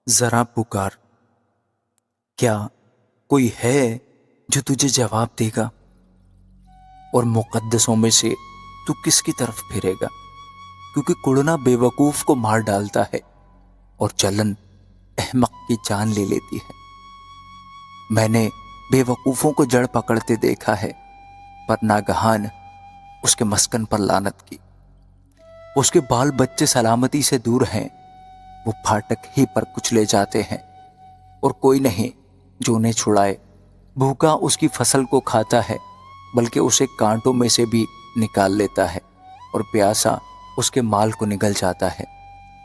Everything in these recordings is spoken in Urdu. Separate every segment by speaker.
Speaker 1: ذرا پکار، کیا کوئی ہے جو تجھے جواب دے گا؟ اور مقدسوں میں سے تو کس کی طرف پھرے گا؟ کیونکہ کڑنا بے وقوف کو مار ڈالتا ہے اور جلن احمق کی جان لے لیتی ہے۔ میں نے بے وقوفوں کو جڑ پکڑتے دیکھا ہے، پر ناگہان اس کے مسکن پر لعنت کی۔ اس کے بال بچے سلامتی سے دور ہیں، وہ پھاٹک ہی پر کچلے جاتے ہیں، اور کوئی نہیں جو انہیں چھڑائے۔ بھوکا اس کی فصل کو کھاتا ہے، بلکہ اسے کانٹوں میں سے بھی نکال لیتا ہے، اور پیاسا اس کے مال کو نگل جاتا ہے،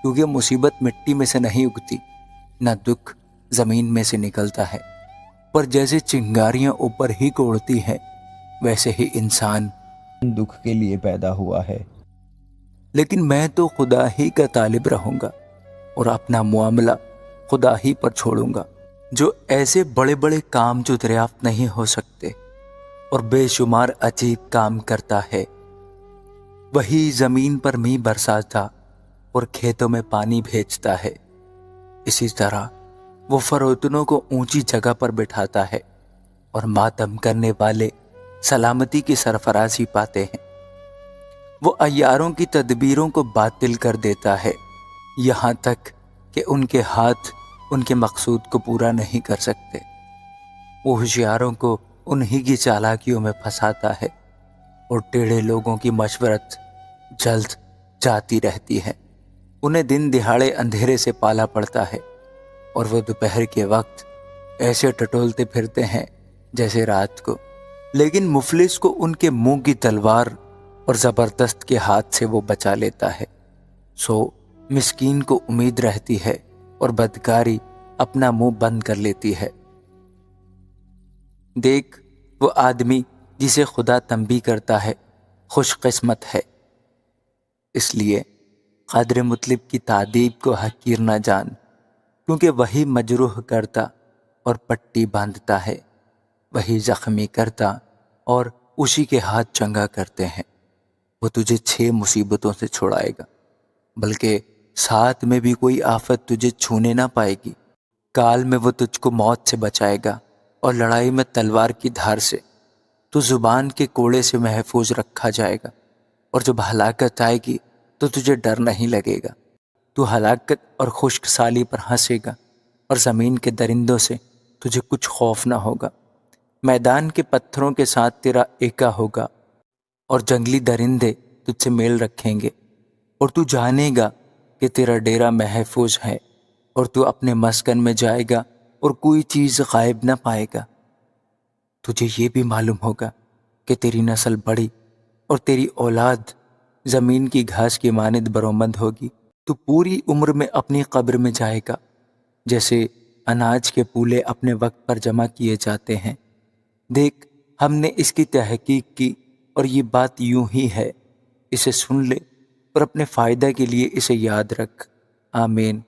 Speaker 1: کیونکہ مصیبت مٹی میں سے نہیں اگتی، نہ دکھ زمین میں سے نکلتا ہے، پر جیسے چنگاریاں اوپر ہی کو اڑتی ہیں، ویسے ہی انسان
Speaker 2: دکھ کے لیے پیدا ہوا ہے۔
Speaker 1: لیکن میں تو خدا ہی کا طالب رہوں گا اور اپنا معاملہ خدا ہی پر چھوڑوں گا، جو ایسے بڑے بڑے کام جو دریافت نہیں ہو سکتے اور بے شمار عجیب کام کرتا ہے۔ وہی زمین پر میਂہ برساتا اور کھیتوں میں پانی بھیجتا ہے، اسی طرح وہ فروتنوں کو اونچی جگہ پر بٹھاتا ہے، اور ماتم کرنے والے سلامتی کی سرفرازی پاتے ہیں۔ وہ عیاروں کی تدبیروں کو باطل کر دیتا ہے، یہاں تک کہ ان کے ہاتھ ان کے مقصود کو پورا نہیں کر سکتے۔ وہ ہوشیاروں کو انہی کی چالاکیوں میں پھنساتا ہے، اور ٹیڑھے لوگوں کی مشورت جلد جاتی رہتی ہے۔ انہیں دن دہاڑے اندھیرے سے پالا پڑتا ہے، اور وہ دوپہر کے وقت ایسے ٹٹولتے پھرتے ہیں جیسے رات کو۔ لیکن مفلس کو ان کے منہ کی تلوار اور زبردست کے ہاتھ سے وہ بچا لیتا ہے۔ سو مسکین کو امید رہتی ہے، اور بدکاری اپنا منہ بند کر لیتی ہے۔ دیکھ، وہ آدمی جسے خدا تنبیہ کرتا ہے خوش قسمت ہے۔ اس لیے قادر مطلب کی تعذیب کو حقیر نہ جان، کیونکہ وہی مجروح کرتا اور پٹی باندھتا ہے، وہی زخمی کرتا اور اسی کے ہاتھ چنگا کرتے ہیں۔ وہ تجھے 6 مصیبتوں سے چھڑائے گا، بلکہ 7 میں بھی کوئی آفت تجھے چھونے نہ پائے گی۔ کال میں وہ تجھ کو موت سے بچائے گا، اور لڑائی میں تلوار کی دھار سے۔ تو زبان کے کوڑے سے محفوظ رکھا جائے گا، اور جب ہلاکت آئے گی تو تجھے ڈر نہیں لگے گا۔ تو ہلاکت اور خشک سالی پر ہنسے گا، اور زمین کے درندوں سے تجھے کچھ خوف نہ ہوگا۔ میدان کے پتھروں کے ساتھ تیرا ایکا ہوگا، اور جنگلی درندے تجھ سے میل رکھیں گے، اور تو جانے گا کہ تیرا ڈیرا محفوظ ہے، اور تو اپنے مسکن میں جائے گا اور کوئی چیز غائب نہ پائے گا۔ تجھے یہ بھی معلوم ہوگا کہ تیری نسل بڑی اور تیری اولاد زمین کی گھاس کی مانند برومند ہوگی۔ تو پوری عمر میں اپنی قبر میں جائے گا، جیسے اناج کے پولے اپنے وقت پر جمع کیے جاتے ہیں۔ دیکھ، ہم نے اس کی تحقیق کی، اور یہ بات یوں ہی ہے۔ اسے سن لے اور اپنے فائدہ کے لیے اسے یاد رکھ۔ آمین۔